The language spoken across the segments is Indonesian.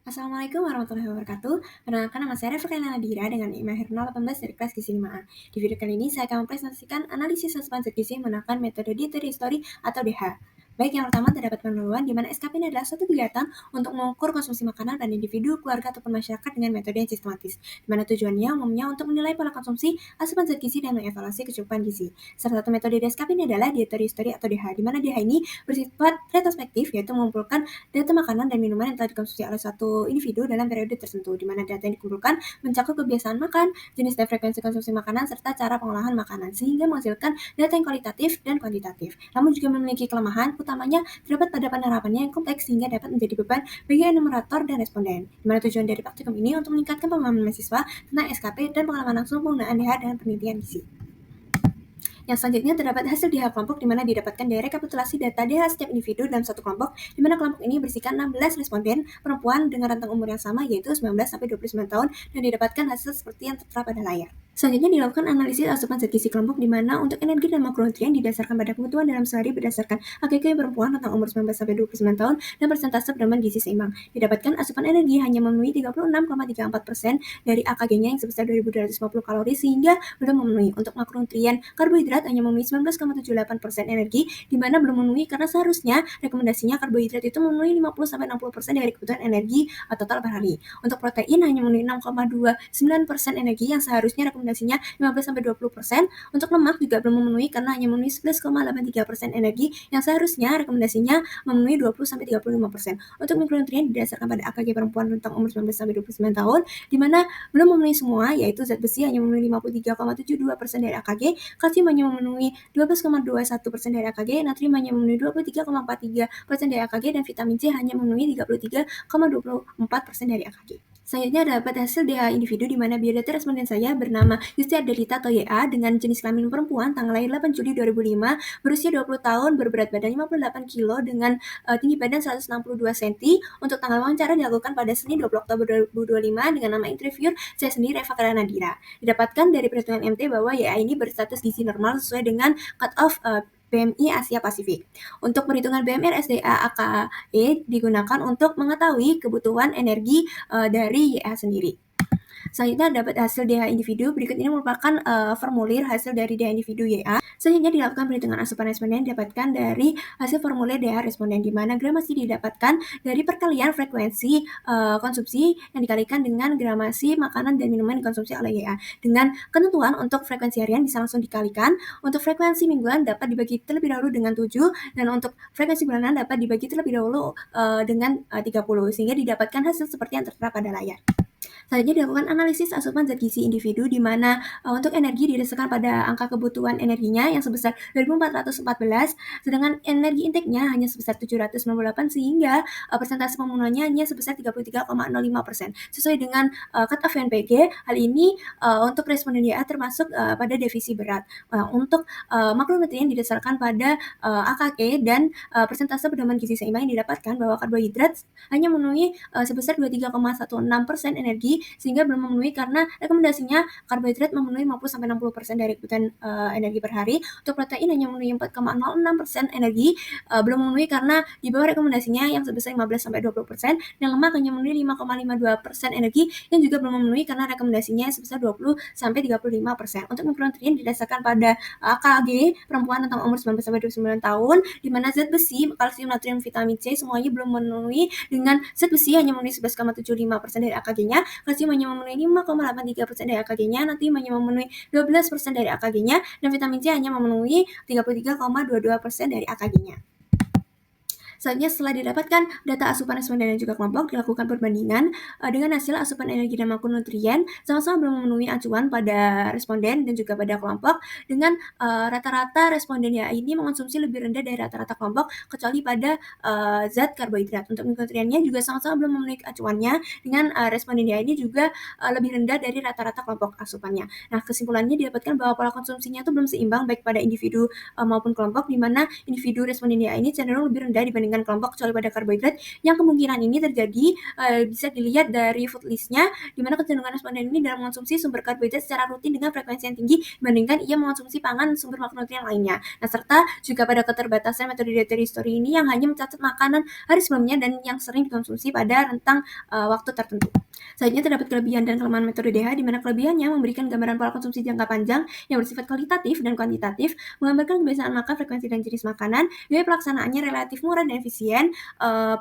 Assalamualaikum warahmatullahi wabarakatuh. Perkenalkan, nama saya Reviana Nadira dengan IMA Herna 18 dari kelas Gizi 5A. Di video kali ini saya akan mempresentasikan analisis asupan zat gizi menggunakan metode dietary history atau DH. Baik, yang pertama terdapat penelitian di mana SKP ini adalah suatu kegiatan untuk mengukur konsumsi makanan pada individu, keluarga, ataupun masyarakat dengan metode yang sistematis, di mana tujuannya umumnya untuk menilai pola konsumsi asupan zat gizi dan mengevaluasi kecukupan gizi. Salah satu metode di SKP ini adalah dietary history atau DH, di mana DH ini bersifat retrospektif, yaitu mengumpulkan data makanan dan minuman yang telah dikonsumsi oleh suatu individu dalam periode tertentu, di mana data yang dikumpulkan mencakup kebiasaan makan, jenis dan frekuensi konsumsi makanan, serta cara pengolahan makanan, sehingga menghasilkan data yang kualitatif dan kuantitatif. Namun juga memiliki kelemahan, utamanya terdapat pada penerapannya yang kompleks sehingga dapat menjadi beban bagi enumerator dan responden. Di mana tujuan dari praktikum ini untuk meningkatkan pemahaman mahasiswa tentang SKP dan pengalaman langsung penggunaan DH dalam penelitian gizi. Yang selanjutnya terdapat hasil DH kelompok di mana didapatkan dari rekapitulasi data DH setiap individu dalam satu kelompok, di mana kelompok ini berisikan 16 responden perempuan dengan rentang umur yang sama yaitu 19 sampai 29 tahun dan didapatkan hasil seperti yang tertera pada layar. Selanjutnya dilakukan analisis asupan zat gizi kelompok di mana untuk energi dan makronutrien didasarkan pada kebutuhan dalam sehari berdasarkan HGG perempuan rentang umur 19 sampai 29 tahun dan persentase pedoman gizi seimbang. Didapatkan asupan energi hanya memenuhi 36,34% dari AKG-nya yang sebesar 2250 kalori sehingga belum memenuhi. Untuk makronutrien karbohidrat hanya memenuhi 19,78% energi, di mana belum memenuhi karena seharusnya rekomendasinya karbohidrat itu memenuhi 50-60% dari kebutuhan energi total per hari. Untuk protein hanya memenuhi 6,29% energi yang seharusnya rekomendasinya 15-20%. Untuk lemak juga belum memenuhi karena hanya memenuhi 11,83% energi yang seharusnya rekomendasinya memenuhi 20-35%. Untuk mikronutrien didasarkan pada AKG perempuan rentang umur 19-29 tahun, di mana belum memenuhi semua, yaitu zat besi hanya memenuhi 53,72% dari AKG, kalsium hanya memenuhi 12,21% dari AKG, natrium hanya memenuhi 23,43% dari AKG, dan vitamin C hanya memenuhi 33,24% dari AKG. Selanjutnya dapat hasil DH individu di mana biodata responden saya bernama Yusti Adelita atau YA dengan jenis kelamin perempuan, tanggal lahir 8 Juli 2005, berusia 20 tahun, berberat badan 58 kg dengan tinggi badan 162 cm. Untuk tanggal wawancara dilakukan pada Senin 20 Oktober 2025 dengan nama interviewer saya sendiri Reviana Nadira. Didapatkan dari perhitungan MT bahwa YA ini berstatus gizi normal sesuai dengan cut-off BMI Asia Pasifik. Untuk perhitungan BMR SDA AKE digunakan untuk mengetahui kebutuhan energi dari YA sendiri. Selanjutnya dapat hasil DH individu. Berikut ini merupakan formulir hasil dari DH individu YA. Selanjutnya dilakukan perhitungan asupan responden didapatkan dari hasil formulir DH responden, di mana gramasi didapatkan dari perkalian frekuensi konsumsi yang dikalikan dengan gramasi makanan dan minuman yang dikonsumsi oleh YA. Dengan ketentuan untuk frekuensi harian bisa langsung dikalikan, untuk frekuensi mingguan dapat dibagi terlebih dahulu dengan 7, dan untuk frekuensi bulanan dapat dibagi terlebih dahulu dengan 30, sehingga didapatkan hasil seperti yang tertera pada layar. Selanjutnya dilakukan analisis asupan zat gizi individu di mana untuk energi didasarkan pada angka kebutuhan energinya yang sebesar 2414, sedangkan energi intake-nya hanya sebesar 798 sehingga persentase pemenuhannya hanya sebesar 33,05%. Sesuai dengan cut-off NPG, hal ini untuk responden YA termasuk pada defisi berat. Untuk makronutrien didasarkan pada AKG dan persentase pedoman gizi seimbang yang didapatkan bahwa karbohidrat hanya memenuhi sebesar 23,16% energi sehingga belum memenuhi karena rekomendasinya karbohidrat memenuhi 50-60% dari kebutuhan energi per hari. Untuk protein hanya memenuhi 4,06% energi, belum memenuhi karena di bawah rekomendasinya yang sebesar 15-20%, dan lemak hanya memenuhi 5,52% energi yang juga belum memenuhi karena rekomendasinya sebesar 20-35%. Untuk mikronutrien didasarkan pada AKG perempuan tentang umur 19-29 tahun, di mana zat besi, kalsium, natrium, vitamin C semuanya belum memenuhi, dengan zat besi hanya memenuhi 11,75% dari AKG-nya, kalsium hanya memenuhi 5,83% dari AKG-nya, natrium hanya memenuhi 12% dari AKG-nya, dan vitamin C hanya memenuhi 33,22% dari AKG-nya. Selanjutnya setelah didapatkan data asupan responden dan juga kelompok, dilakukan perbandingan dengan hasil asupan energi dan makronutrien sama-sama belum memenuhi acuan pada responden dan juga pada kelompok, dengan rata-rata responden ya ini mengonsumsi lebih rendah dari rata-rata kelompok kecuali pada zat karbohidrat. Untuk mikronutriennya juga sama-sama belum memenuhi acuannya, dengan responden ya ini juga lebih rendah dari rata-rata kelompok asupannya. Nah, kesimpulannya didapatkan bahwa pola konsumsinya itu belum seimbang baik pada individu maupun kelompok, di mana individu responden ya ini cenderung lebih rendah dibandingkan dibandingkan kelompok kecuali pada karbohidrat, yang kemungkinan ini terjadi bisa dilihat dari food list-nya, di mana kecenderungan responden ini dalam mengonsumsi sumber karbohidrat secara rutin dengan frekuensi yang tinggi dibandingkan ia mengonsumsi pangan sumber makronutrien lainnya. Nah, serta juga pada keterbatasan metode dietary history ini yang hanya mencatat makanan hari sebelumnya dan yang sering dikonsumsi pada rentang waktu tertentu. Selanjutnya terdapat kelebihan dan kelemahan metode DH, di mana kelebihannya memberikan gambaran pola konsumsi jangka panjang yang bersifat kualitatif dan kuantitatif, menggambarkan kebiasaan makan, frekuensi dan jenis makanan, biaya pelaksanaannya relatif murah dan efisien,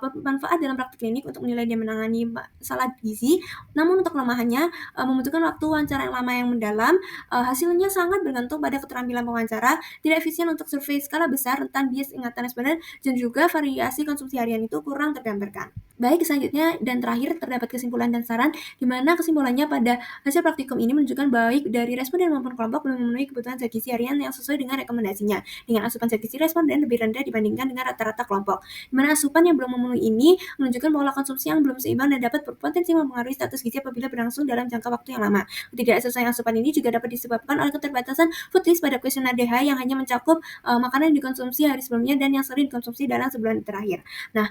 bermanfaat dalam praktik klinik untuk menilai dan menangani masalah gizi. Namun untuk kelemahannya membutuhkan waktu wawancara yang lama yang mendalam, hasilnya sangat bergantung pada keterampilan pewawancara, tidak efisien untuk survei skala besar, rentan bias ingatan responden, dan juga variasi konsumsi harian itu kurang tergambarkan. Baik, selanjutnya dan terakhir terdapat kesimpulan dan saran, di mana kesimpulannya pada hasil praktikum ini menunjukkan baik dari responden maupun kelompok belum memenuhi kebutuhan zat gizi harian yang sesuai dengan rekomendasinya, dengan asupan zat gizi responden lebih rendah dibandingkan dengan rata-rata kelompok. Di mana asupan yang belum memenuhi ini menunjukkan pola konsumsi yang belum seimbang dan dapat berpotensi mempengaruhi status gizi apabila berlangsung dalam jangka waktu yang lama. Ketidaksesuaian asupan ini juga dapat disebabkan oleh keterbatasan food list pada kuesioner DH yang hanya mencakup makanan yang dikonsumsi hari sebelumnya dan yang sering dikonsumsi dalam sebulan terakhir. Nah,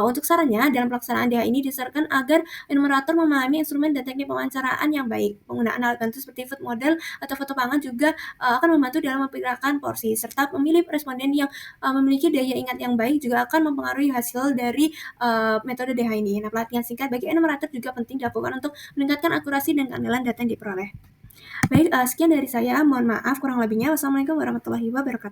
untuk sarannya dalam pelaksanaan DH ini disarankan agar enumerator memahami instrumen dan teknik pewawancaraan yang baik. Penggunaan alat bantu seperti food model atau foto pangan juga akan membantu dalam memperkirakan porsi, serta memilih responden yang memiliki daya ingat yang baik juga akan mempengaruhi hasil dari metode DH ini. Nah, pelatihan singkat bagi enumerator juga penting dilakukan untuk meningkatkan akurasi dan keandalan data yang diperoleh. Baik, sekian dari saya. Mohon maaf kurang lebihnya. Wassalamualaikum warahmatullahi wabarakatuh.